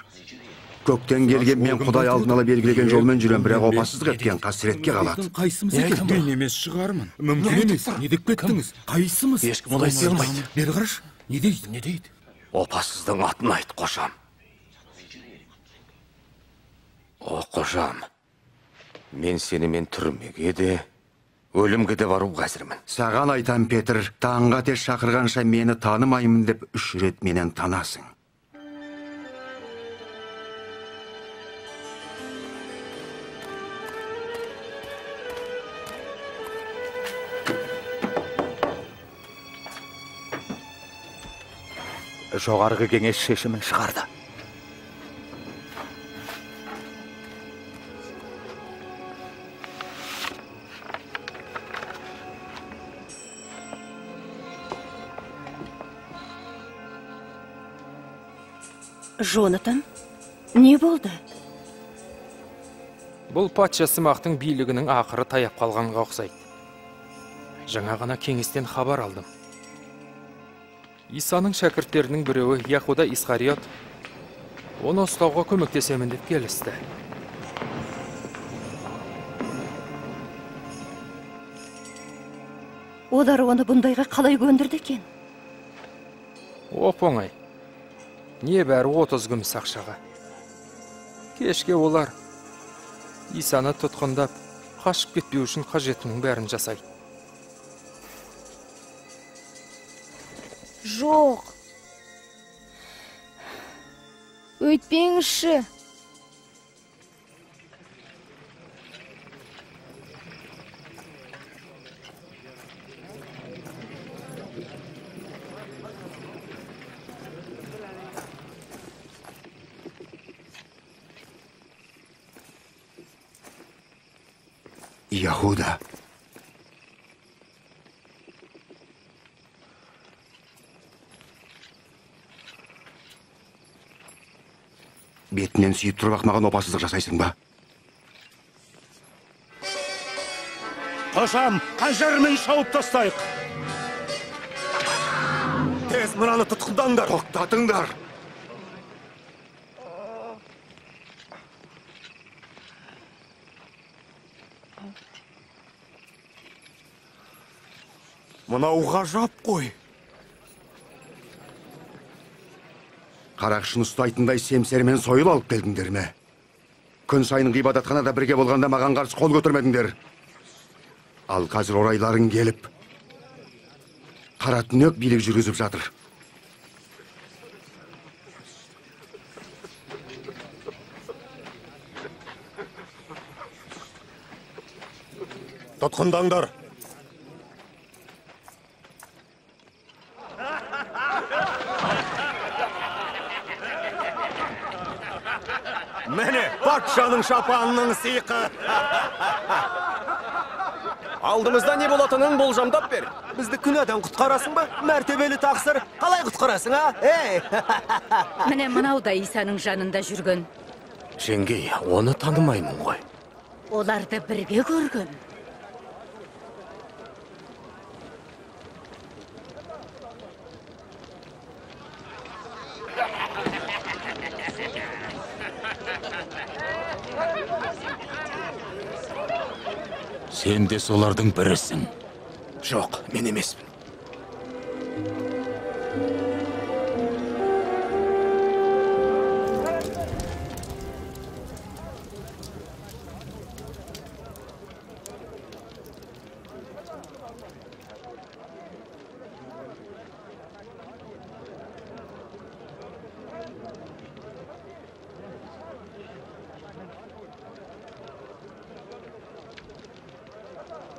Көктен келген мен Құдай алдын ала белгілеген жолмен жүрем, бірақ опасыздық еткен қасіретке қалады. Қайсымыз екен? Мен емес шығармын. Мүмкін емес. Не деп кеттіңіз? Қайсымыз? Ешкім олай істей алмайды. Бері қараш. Не дейді? Опасыздың атын айт, қожам. О, қожам, мен сенімен түрмеге де, өлімге де бару қазірмін. Саған айтам, Петр, таңға тез шақырғанша мені танымаймын деп 3 рет менен танасың. Жоғарғы кеңес шешімін шығарды. Жонатан, не болды? Бұл патша сымақтың билігінің ақыры таяп қалғанға ұқсайды. Жаңа ғана кеңестен хабар алдым. Исаның шәкірттерінің біреуі Яхуда Исхариот оны ұстауға көмектесемін деп келісті. Олар оны бұндайға қалай көндірді екен? Оп-оңай. Небәрі 30 күміс ақшаға. Кешке олар Исаны тұтқындап, қашып кетпеу үшін қажетінің бәрін жасайды. Жоқ. Өйтпеңізші. Яхуда. Бетінен сүйіп тұрып маған опасыздық жасайсың ба? Қошам, қанжармен шауып тастайық. Тез мынаны тұтқындаңдар. Тоқтатыңдар. Мынау ғажап қой. Қарақшыны ұстайтындай семсермен сойыл алып келдіңдер ме? Күн сайын ғибадатханада бірге болғанда маған қарсы қол көтермедіңдер. Ал қазір орайларың келіп, қара түнек билік жүргізіп жатыр. Тұтқындаңдар. Міне, патшаның шапанының сыйқы. Алдымызда не болатынын болжамдап бер. Бізді күнәдан құтқарасың ба? Мәртебелі тақсыр, қалай құтқарасың, а? Міне мынау да Исаның жанында жүрген. Жеңгей, оны танымаймын ғой. Оларды бірге көрген. Сен де солардың бірісің. Жоқ, мен емеспін.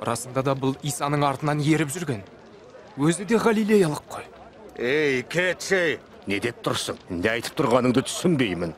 Расында да бұл Исаның артынан еріп жүрген. Өзі де Галилеялық қой. Ей, кетші! Не деп тұрсың? Не айтып тұрғаныңды түсінбеймін.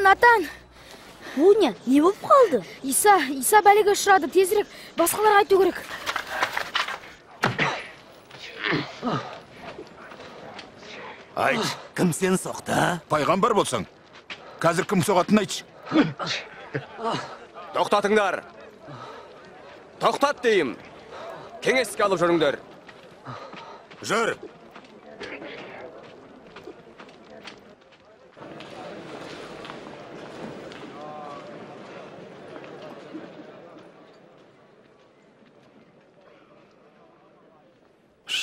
Натан! Уня, не болып қалды? Иса бәлеге ұшырады, тезірек басқаларға айту керек. Айт, кім сен соқты, а? Пайғамбар болсаң, қазір кім соғатын айтшы. Тоқтатыңдар. Тоқтат дейім. Кеңеске алып жүріңдер. Жүр.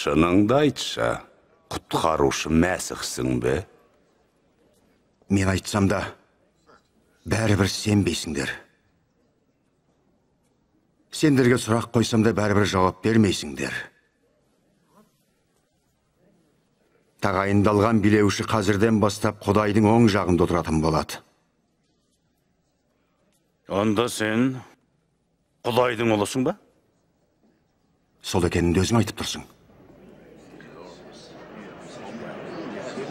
Шыныңды айтшы, құтқарушы мәсіхсің бе? Мен айтсам да, бәрібір сенбейсіңдер. Сендерге сұрақ қойсам да бәрібір жауап бермейсіңдер. Тағайындалған билеуші қазірден бастап Құдайдың оң жағында отыратын болады. Онда сен Құдайдың ұлысың ба? Сол екеніңді өзің айтып тұрсың.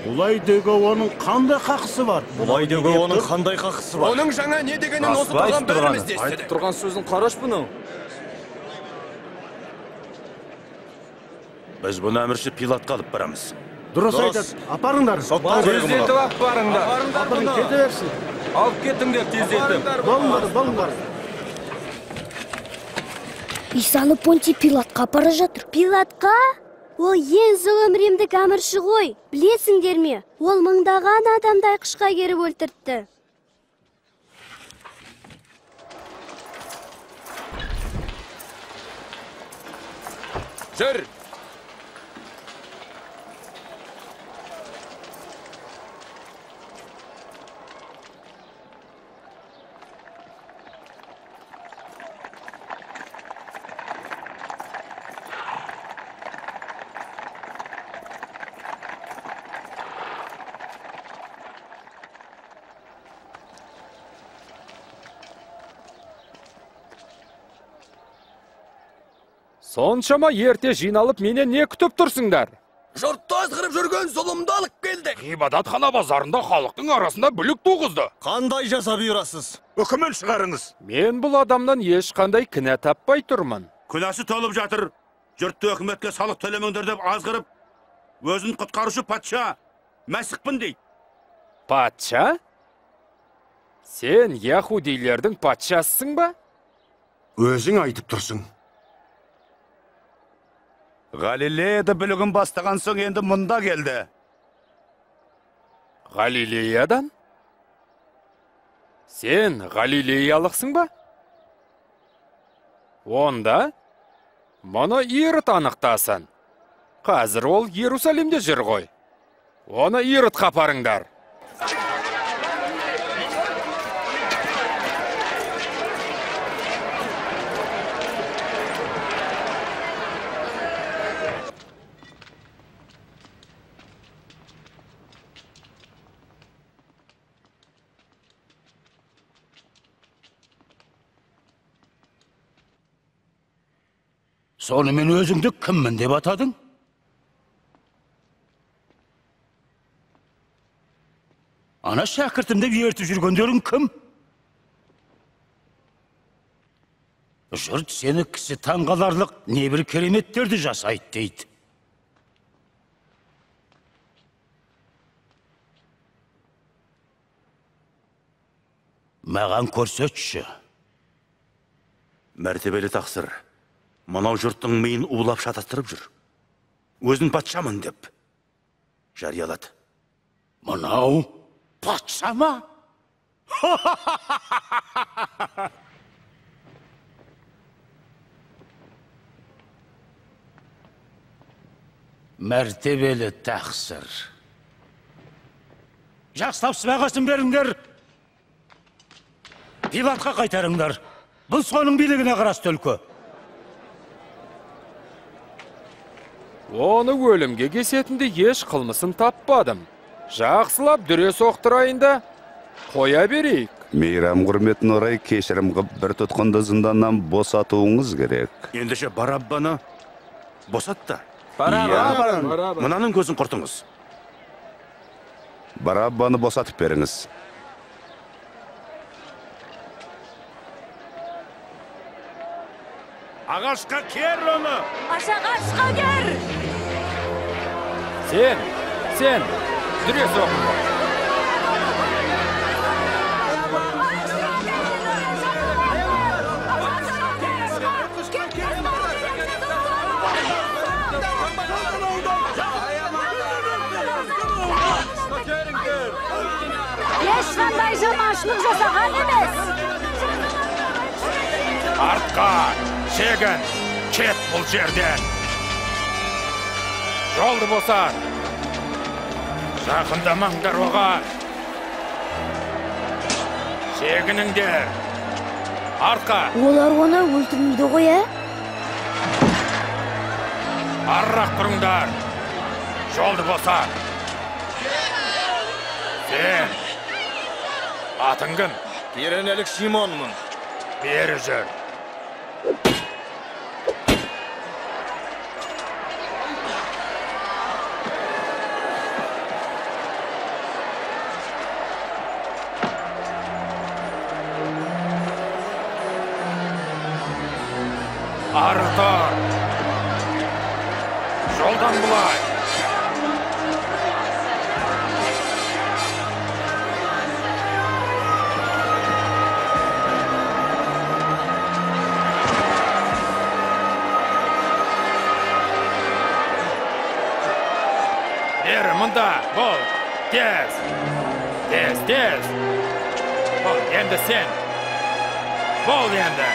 Құдайдегі оның қандай қақысы бар? Құдайдегі оның қандай қақысы бар? Оның жаңа не дегенін осы тұрған бәріміз естіді. Айтып тұрған сөзін қараш бұның. Біз бұны әмірші Пилатқа алып барамыз. Дұрыс айтады. Апарыңдар. Тездетіп ақ барыңдар. Апарың кете берсін. Алып кетіңдер тездетіп. Болыңдар. Исаны Понтий Пилатқа апара жатыр. Пилатқа? Ол ең зұлым римдік әмірші ғой. Білесіңдер ме? Ол мыңдаған адамды айқышқа керіп өлтіртті. Жүр! Соншама ерте жиналып менен не күтіп тұрсыңдар? Жұртты азғырып жүрген зұлымды алып келдік. Ғибадатхана базарында халықтың арасында бүлік туғызды. Қандай жаза бұйырасыз? Үкімін шығарыңыз. Мен бұл адамнан ешқандай кінә таппай тұрмын. Күнәсі толып жатыр. Жұртты өкіметке салық төлемеңдер деп азғырып, өзін құтқарушы патша Мәсіхпін дейді. Патша? Сен яхудилердің патшасысың ба? Өзің айтып тұрсың. Галилеяда бүлігін бастаған соң енді мұнда келді. Галилеядан? Сен Галилеялықсың ба? Онда мұны Ирод анықтасын. Қазір ол Иерусалимде жүр ғой. Оны Иродқа апарыңдар. Сонымен өзіңді кіммін деп атадың? Ана шәкіртімді ертіп жүргендерің кім? Жұрт сені кісі таңғаларлық небір кереметтерді жасайды дейді. Маған көрсетші. Мәртебелі тақсыр, мынау жұрттың миын улап шатастырып жүр. Өзін патшамын деп жариялады. Мынау патша ма? Мәртебелі тақсыр. Жақсылап сыбағасын беріңдер. Пилатқа қайтарыңдар. Бұл соның билігіне қарасты өлкө. Оны өлімге кесетінде еш қылмысын таппадым. Жақсылап дүре соқтырайын да қоя берейік. Мейрам құрметіне орай кешірім қып бір тұтқынды зынданнан босатуыңыз керек. Ендеше Бараббаны босатты. Бараббаны. Мынаның көзін құртыңыз. Бараббаны босатып беріңіз. Ағашқа кер оны! Ағашқа кер! Сен, дүре соқыңдар. Ешқандай жаманшылық жасаған емес. Артқа, шегін, кет бұл жерден. Жолды босат. Жақындамаңдар оған. Шегініңдер. Артқа. Олар оны өлтірмейді ғой, Аррақ тұрыңдар. Жолды босат. Сен. Атың кім? Еренелік Симонмын. Бері жүр. Ары тұр. Жолдан бұлай. Бері мұнда, бол, тез. Тез. Бол, енді сен. Бол енді.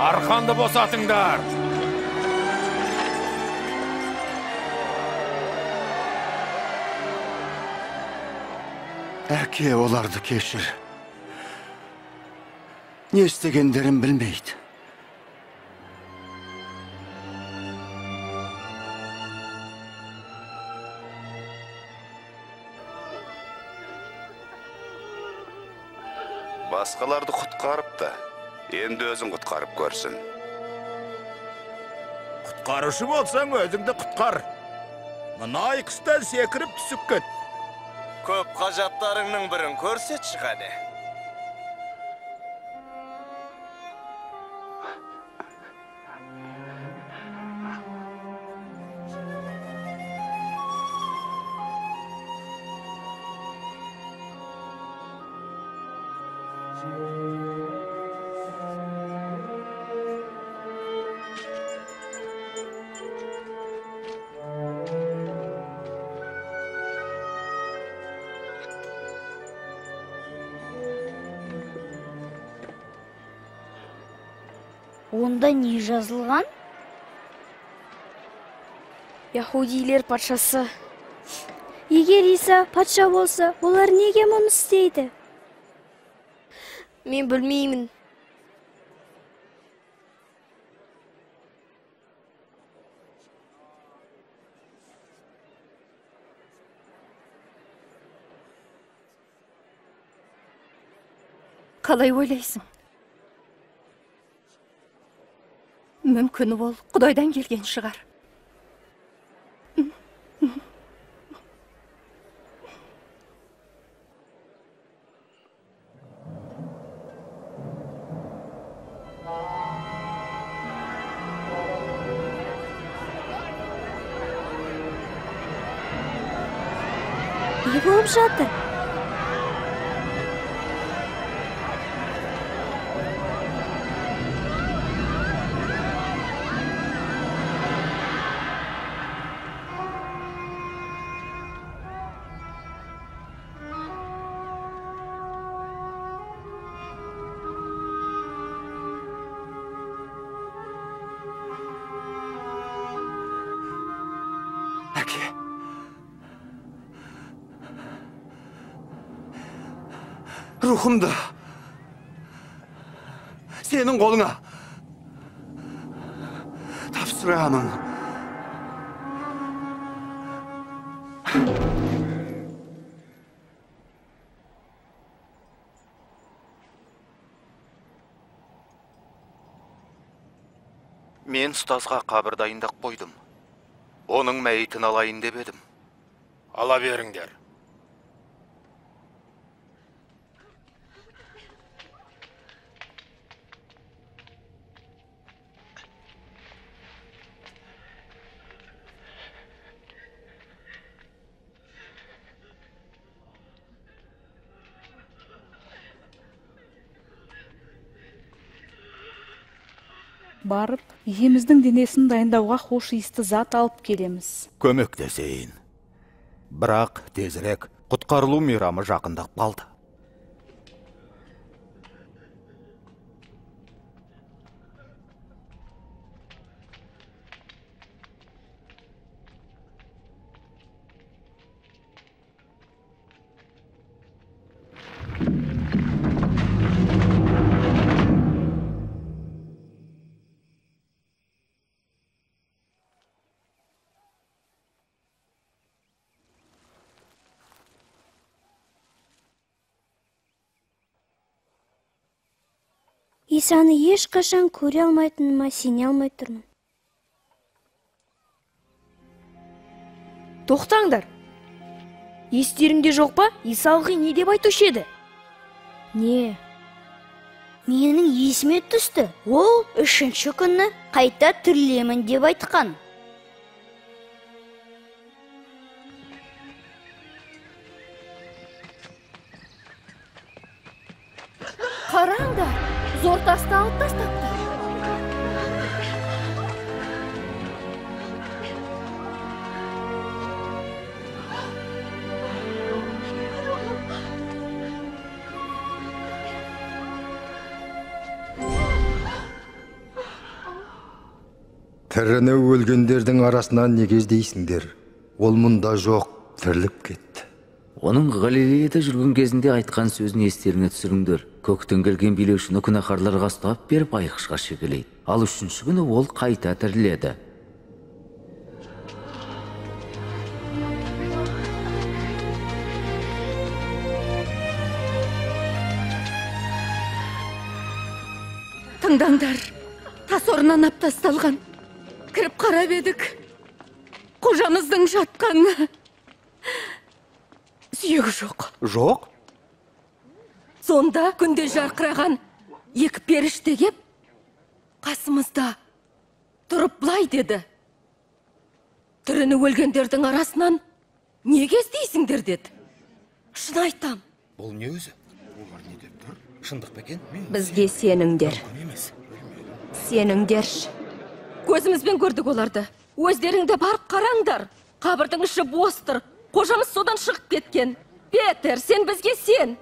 Арқанды босатыңдар. Әке, оларды кешір. Не істегендерін білмейді. Басқаларды құтқарып та, енді өзін құтқарып көрсін. Құтқарушы болсаң өзіңді құтқар. Мына айқыстан секіріп түсіп кет. Көп ғажаптарыңның бірін көрсетші қане. Онда не жазылған? Яһудилер патшасы. Егер Иса патша болса, олар неге мұны істейді? Мен білмеймін. Қалай ойлайсың? Мүмкін ол Құдайдан келген шығар. Не болып жатыр? Рухымды сенің қолыңа тапсырамын. Мен ұстазға қабір дайындап қойдым. Оның мәйітін алайын деп едім. Ала беріңдер. Барып, иеміздің денесін дайындауға хош иісті зат алып келеміз. Көмектесейін. Бірақ тезірек құтқарылу мейрамы жақындап қалды. Исаны ешқашан көре алмайтыныма сене алмай тұрмын. Тоқтаңдар. Естеріңде жоқ па? Иса ылғи не деп айтушы еді? Не? Менің есіме түсті. Ол 3-ші күні қайта тірілемін деп айтқан. Қараңдар, зор тасты алып тастапты. Тіріні өлгендердің арасынан неге іздейсіңдер? Ол мұнда жоқ, тіріліп кетті. Оның Галилеяда жүрген кезінде айтқан сөзін естеріңе түсіріңдер. Көктен келген билеушіні күнәһарларға ұстап беріп айқышқа шегелейді. Ал 3-ші күні ол қайта тіріледі. Тыңдаңдар, тас орнынан ап тасталған. Кіріп қарап едік. Қожамыздың жатқаны. Сүйегі жоқ. Жоқ? Сонда күнде жарқыраған екі періште кеп, қасымызда тұрып былай деді. Тіріні өлгендердің арасынан неге іздейсіңдер деді. Шын айтам. Бұл не өзі? Олар не деп тұр? Шындық па екен? Бізге сеніңдер. Сеніңдерші. Көзімізбен көрдік оларды. Өздеріңді барып қараңдар. Қабірдің іші бос тұр. Қожамыз содан шығып кеткен. Петер, сен бізге сен.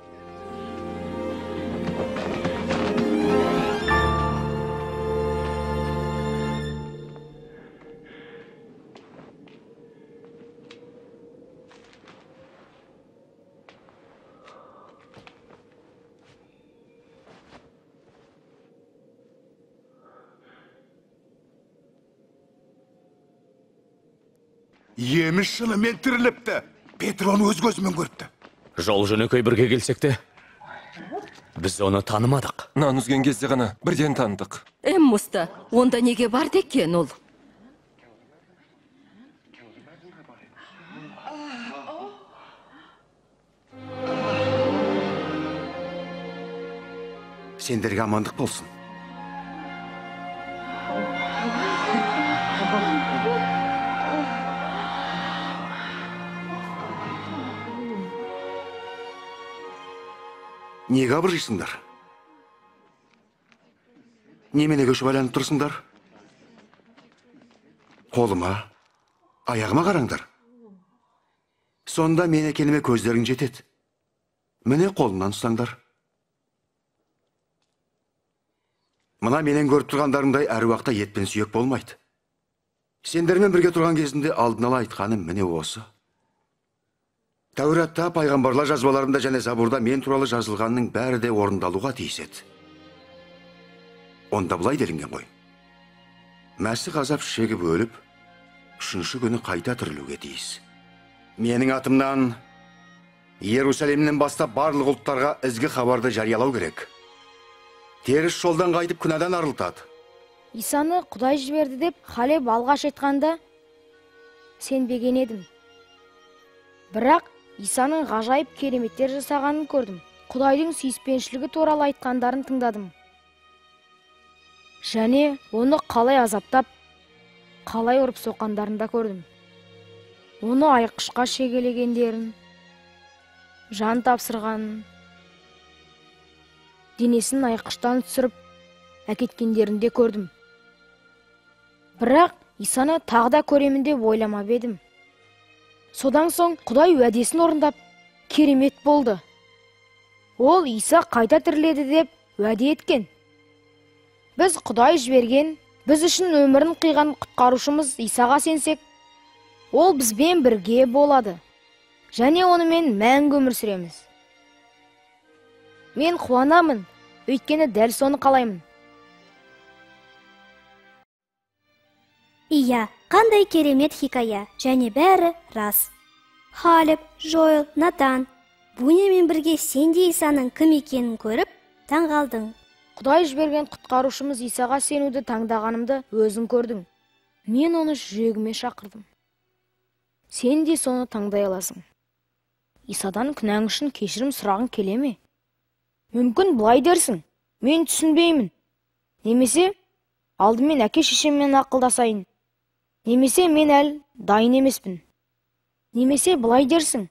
Еміс шынымен тіріліпті. Петр оны өз көзімен көріпті. Жол жөнекей бірге келсек те, біз оны танымадық. Нан үзген кезде ғана бірден таныдық. Мұста, онда неге бар декен ол? Сендерге амандық болсын. Неге абыржисыңдар? Немене көшіп айланып тұрсыңдар? Қолыма, аяғыма қараңдар. Сонда мен екеніме көздерің жетеді. Міне қолымнан ұстаңдар. Мына менен көріп тұрғандарыңдай әр уақытта ет пен сүйек болмайды. Сендермен бірге тұрған кезінде алдын ала айтқаным міне осы. Тәуратта, пайғамбарлар жазбаларында және Забурда мен туралы жазылғанның бәрі де орындалуға тиіс еді. Онда былай делінген ғой. Мәсіх азап шегіп өліп, 3-ші күні қайта тірілуге тиіс. Менің атымнан Иерусалимнен бастап барлық ұлттарға ізгі хабарды жариялау керек. Теріс жолдан қайтып күнәдан арылтады. Исаны Құдай жіберді деп Халеб алғаш айтқанда сенбеген едім. Бірақ Исаның ғажайып кереметтер жасағанын көрдім. Құдайдың сүйіспеншілігі туралы айтқандарын тыңдадым. Және оны қалай азаптап, қалай ұрып соққандарын да көрдім. Оны айқышқа шегелегендерін, жан тапсырғанын, денесін айқыштан түсіріп әкеткендерін де көрдім. Бірақ Исаны тағы да көремін деп ойламап едім. Содан соң Құдай уәдесін орындап, керемет болды. Ол Иса қайта тіріледі деп уәде еткен. Біз Құдай жіберген, біз үшін өмірін қиған құтқарушымыз Исаға сенсек, ол бізбен бірге болады. Және онымен мәңгі өмір сүреміз. Мен қуанамын, өйткені дәл соны қалаймын. Ия, қандай керемет хикая, және бәрі рас. Халеб, Жоэл, Натан, Бунямен бірге сенде Исаның кім екенін көріп, таңғалдың. Құдай жіберген құтқарушымыз Исаға сенуді таңдағанымды өзің көрдің. Мен оны жүрегіме шақырдым. Сен де соны таңдай аласың. Исадан күнәң үшін кешірім сұрағың келе ме? Мүмкін бұлай дерсің, мен түсінбеймін. Немесе, алдымен әке шешеммен ақылдасайын. Немесе, мен әл дайын емеспін. Немесе, бұлай дерсің,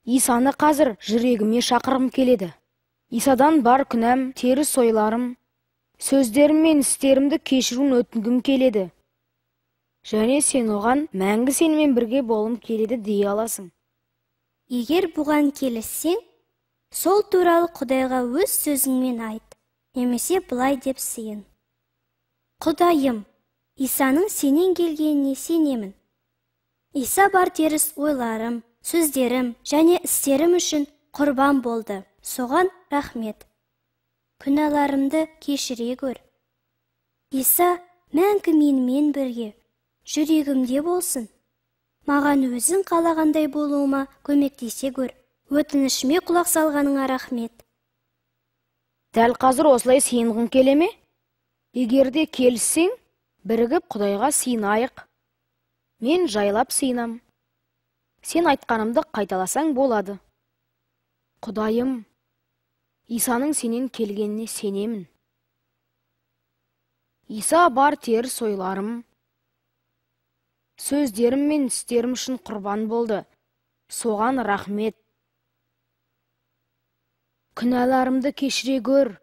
Исаны қазір жүрегіме шақырғым келеді. Исадан бар күнәм, теріс ойларым, сөздерім мен істерімді кешіруін өтінгім келеді. Және сен оған мәңгі сенімен бірге болым келеді дей аласың. Егер бұған келіссең, сол туралы Құдайға өз сөзіңмен айт, немесе бұлай деп сыйын. Құдайым, Исаның сенен келгеніне сенемін. Иса бар теріс ойларым, сөздерім және істерім үшін құрбан болды. Соған рахмет. Күнәларымды кешіре көр. Иса мәңгі менімен бірге, жүрегімде болсын. Маған өзің қалағандай болуыма көмектесе көр. Өтінішіме құлақ салғаныңа рахмет. Дәл қазір осылай сыйынғың келе ме? Егерде келіссең, бірігіп Құдайға сыйынайық. Мен жайлап сыйынам. Сен айтқанымды қайталасаң болады. Құдайым, Исаның сенен келгеніне сенемін. Иса бар теріс ойларым, сөздерім мен істерім үшін құрбан болды. Соған рахмет. Күнәларымды кешіре көр.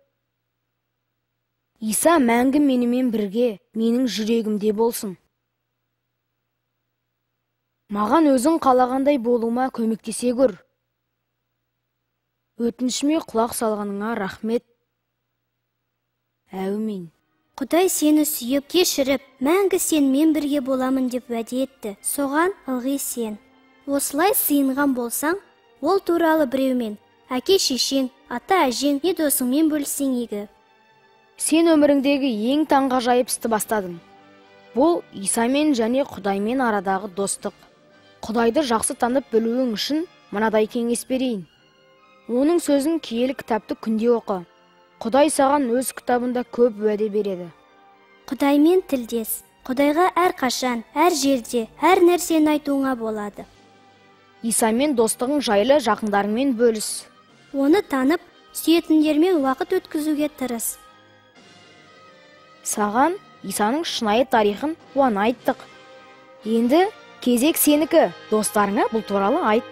Иса мәңгі менімен бірге, менің жүрегімде болсын. Маған өзің қалағандай болуыма көмектесе көр. Өтінішіме құлақ салғаныңа рахмет. Әумин. Құдай сені сүйіп, кешіріп, мәңгі сенмен бірге боламын деп уәде етті. Соған ылғи сен. Осылай сыйынған болсаң, ол туралы біреумен, әке шешең, ата әжең, не досыңмен бөліссең игі. Сен өміріңдегі ең таңғажайып істі бастадың. Бұл Исамен және Құдаймен арадағы достық. Құдайды жақсы танып білуің үшін мынадай кеңес берейін. Оның сөзін киелі кітапты күнде оқы. Құдай саған өз кітабында көп уәде береді. Құдаймен тілдес. Құдайға әр қашан, әр жерде, әр нәрсені айтуыңа болады. Исамен достығың жайлы жақындарыңмен бөліс. Оны танып, сүйетіндермен уақыт өткізуге тырыс. Саған Исаның шынайы тарихын қуана айттық. Енді кезек сенікі. Достарыңа бұл туралы айт.